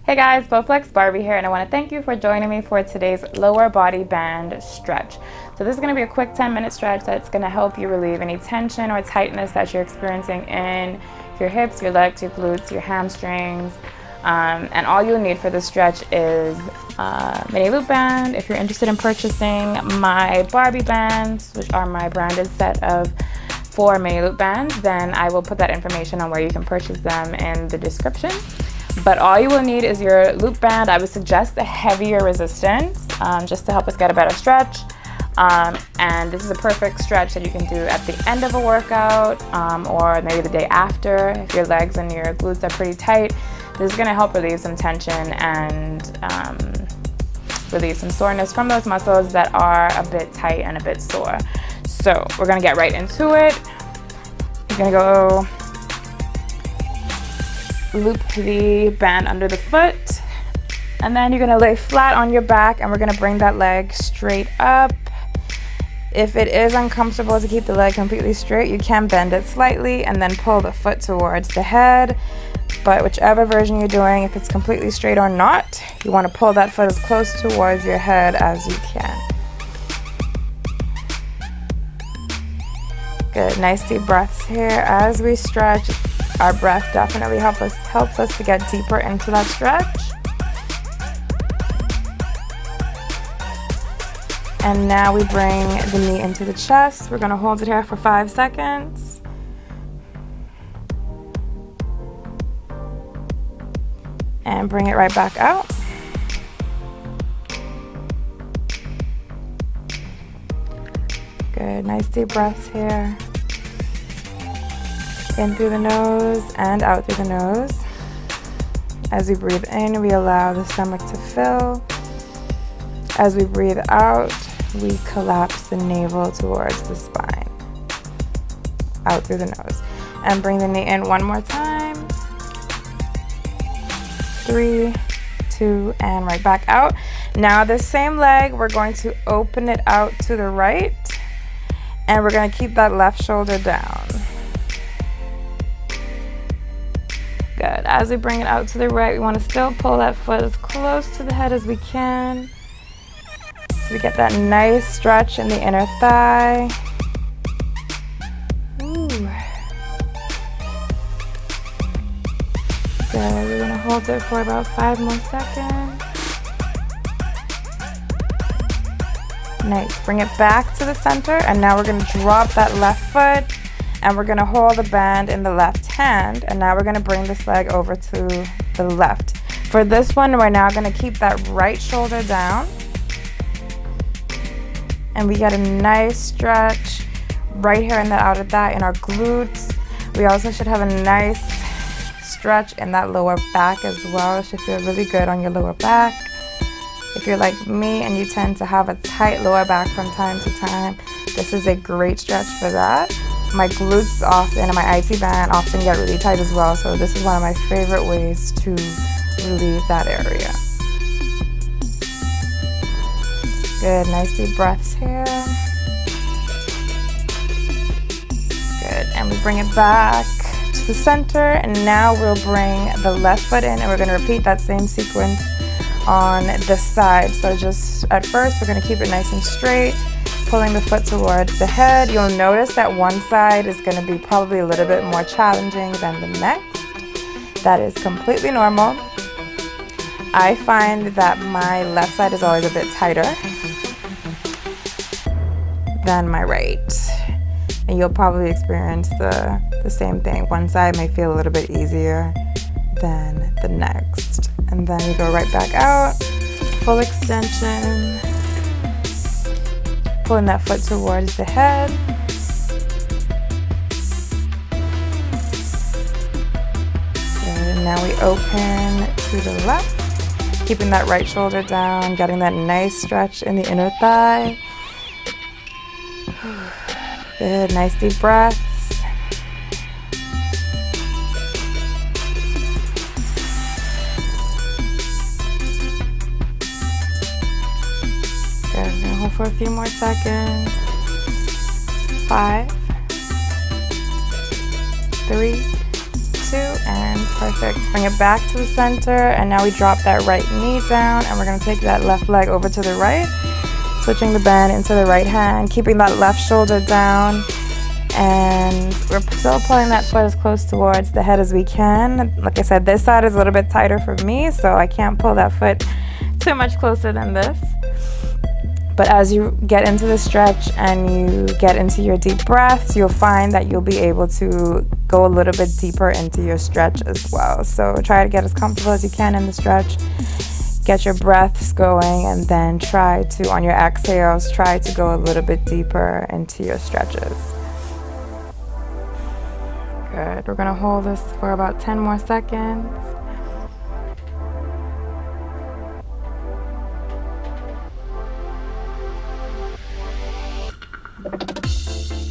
Hey guys, Bowflex Barbie here, and I want to thank you for joining me for today's lower body band stretch. So this is going to be a quick 10-minute stretch that's going to help you relieve any tension or tightness that you're experiencing in your hips, your legs, your glutes, your hamstrings. And all you'll need for this stretch is a mini loop band. If you're interested in purchasing my Barbie Bands, which are my branded set of 4 mini loop bands, then I will put that information on where you can purchase them in the description. But all you will need is your loop band. I would suggest a heavier resistance just to help us get a better stretch. And this is a perfect stretch that you can do at the end of a workout or maybe the day after if your legs and your glutes are pretty tight. This is going to help relieve some tension and relieve some soreness from those muscles that are a bit tight and a bit sore. So we're going to get right into it. You're going to go loop the band under the foot, and then you're going to lay flat on your back, and we're going to bring that leg straight up. If it is uncomfortable to keep the leg completely straight, you can bend it slightly and then pull the foot towards the head. But whichever version you're doing, if it's completely straight or not, you want to pull that foot as close towards your head as you can. Good, nice deep breaths here as we stretch. Our breath definitely helps us to get deeper into that stretch. And now we bring the knee into the chest. We're going to hold it here for 5 seconds. And bring it right back out. Good, nice deep breaths here. In through the nose and out through the nose. As we breathe in, we allow the stomach to fill. As we breathe out, we collapse the navel towards the spine. Out through the nose. And bring the knee in one more time. 3, 2, and right back out. Now this same leg, we're going to open it out to the right. And we're going to keep that left shoulder down. Good. As we bring it out to the right, we want to still pull that foot as close to the head as we can. So we get that nice stretch in the inner thigh. Ooh. Good. We're going to hold it for about 5 more seconds. Nice. Bring it back to the center, and now we're going to drop that left foot. And we're going to hold the band in the left hand, and now we're going to bring this leg over to the left. For this one, we're now going to keep that right shoulder down, and we get a nice stretch right here in the outer thigh in our glutes. We also should have a nice stretch in that lower back as well. It should feel really good on your lower back. If you're like me and you tend to have a tight lower back from time to time, this is a great stretch for that. My glutes often and my IT band often get really tight as well, so this is one of my favorite ways to relieve that area. Good, nice deep breaths here. Good, and we bring it back to the center, and now we'll bring the left foot in, and we're going to repeat that same sequence on the side. So just at first, we're going to keep it nice and straight. Pulling the foot towards the head. You'll notice that one side is going to be probably a little bit more challenging than the next. That is completely normal. I find that my left side is always a bit tighter than my right. And you'll probably experience the same thing. One side may feel a little bit easier than the next. And then we go right back out. Full extension. Pulling that foot towards the head. Good. And now we open to the left, keeping that right shoulder down, getting that nice stretch in the inner thigh. Good, nice deep breaths. Good, I'm gonna hold for a few more seconds. 5, 3, 2, and perfect. Bring it back to the center, and now we drop that right knee down, and we're gonna take that left leg over to the right, switching the band into the right hand, keeping that left shoulder down, and we're still pulling that foot as close towards the head as we can. Like I said, this side is a little bit tighter for me, so I can't pull that foot too much closer than this. But as you get into the stretch and you get into your deep breaths, you'll find that you'll be able to go a little bit deeper into your stretch as well. So try to get as comfortable as you can in the stretch. Get your breaths going, and then try to, on your exhales, try to go a little bit deeper into your stretches. Good. We're gonna hold this for about 10 more seconds.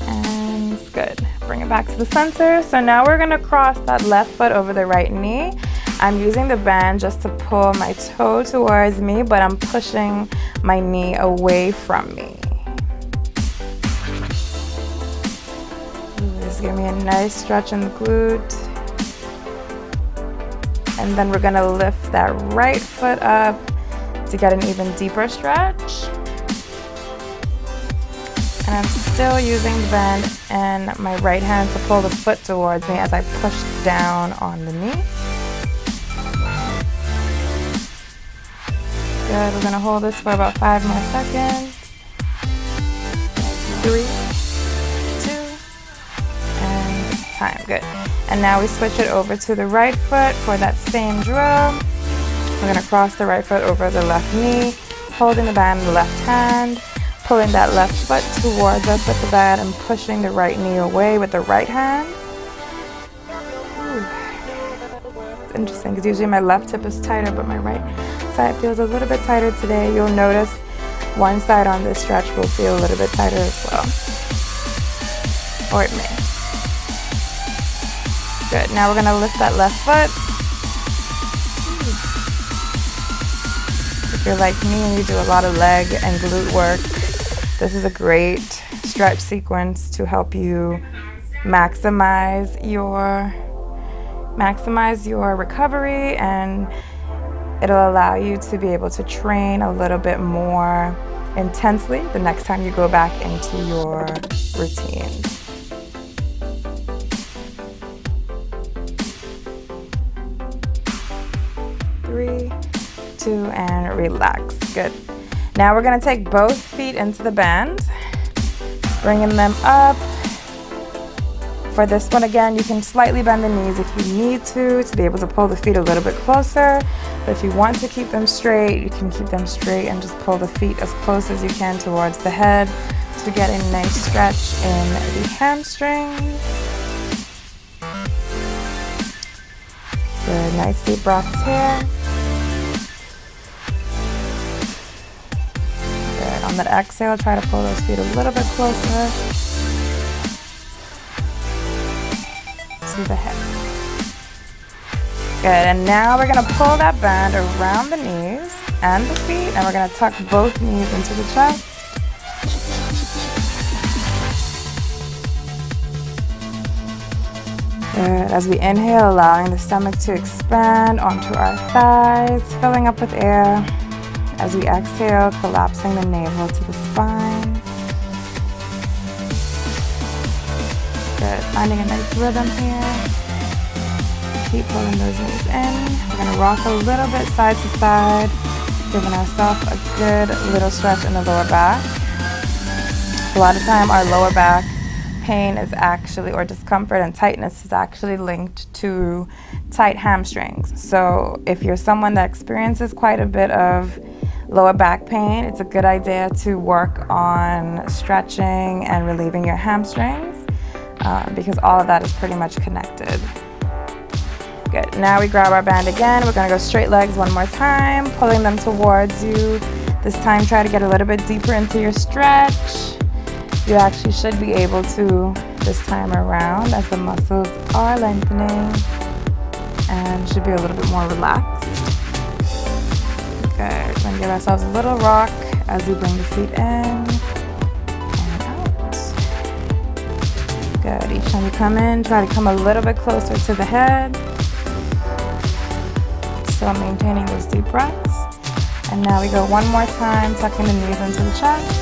And it's good. Bring it back to the center. So now we're gonna cross that left foot over the right knee. I'm using the band just to pull my toe towards me, but I'm pushing my knee away from me. Just give me a nice stretch in the glute. And then we're gonna lift that right foot up to get an even deeper stretch. And I'm still using the band and my right hand to pull the foot towards me as I push down on the knee. Good, we're gonna hold this for about 5 more seconds. 3, 2, and time, good. And now we switch it over to the right foot for that same drill. We're gonna cross the right foot over the left knee, holding the band in the left hand, pulling that left foot towards us with the band and pushing the right knee away with the right hand. It's interesting because usually my left hip is tighter, but my right side feels a little bit tighter today. You'll notice one side on this stretch will feel a little bit tighter as well. Or it may. Good, now we're gonna lift that left foot. If you're like me and you do a lot of leg and glute work, this is a great stretch sequence to help you maximize your recovery, and it'll allow you to be able to train a little bit more intensely the next time you go back into your routine. Three, 2, and relax. Good. Now we're gonna take both feet into the band, bringing them up. For this one, again, you can slightly bend the knees if you need to be able to pull the feet a little bit closer. But if you want to keep them straight, you can keep them straight and just pull the feet as close as you can towards the head to get a nice stretch in the hamstrings. Good, nice deep breaths here. Good, on that exhale, try to pull those feet a little bit closer to the head. Good, and now we're gonna pull that band around the knees and the feet, and we're gonna tuck both knees into the chest. Good, as we inhale, allowing the stomach to expand onto our thighs, filling up with air. As we exhale, collapsing the navel to the spine. Good, finding a nice rhythm here. Keep pulling those knees in. We're gonna rock a little bit side to side, giving ourselves a good little stretch in the lower back. A lot of time our lower back pain is actually, or discomfort and tightness is actually linked to tight hamstrings. So if you're someone that experiences quite a bit of lower back pain, it's a good idea to work on stretching and relieving your hamstrings because all of that is pretty much connected. Good, now we grab our band again. We're gonna go straight legs one more time, pulling them towards you. This time try to get a little bit deeper into your stretch. You actually should be able to this time around as the muscles are lengthening and should be a little bit more relaxed. Okay, we're gonna give ourselves a little rock as we bring the feet in and out. Good. Each time you come in, try to come a little bit closer to the head. Still maintaining those deep breaths. And now we go one more time, tucking the knees into the chest.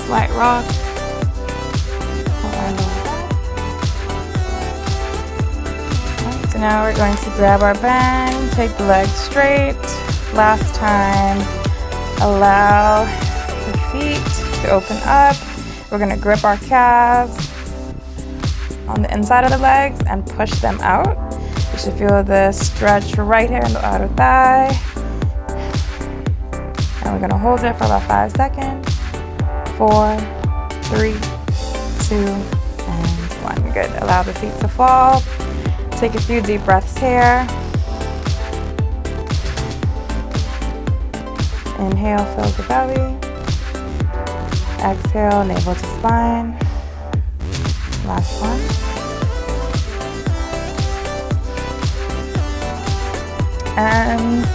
Slight rock. Right, so now we're going to grab our band, take the legs straight. Last time, allow the feet to open up. We're going to grip our calves on the inside of the legs and push them out. You should feel the stretch right here in the outer thigh. And we're going to hold it for about 5 seconds. 4, 3, 2, and 1. Good. Allow the feet to fall. Take a few deep breaths here. Inhale, fill the belly. Exhale, navel to spine. Last one. And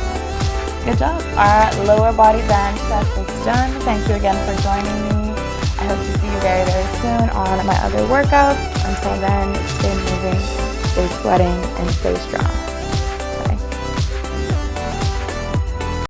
good job. Our lower body band stretch is done. Thank you again for joining me. I hope to see you very, very soon on my other workouts. Until then, stay moving, stay sweating, and stay strong.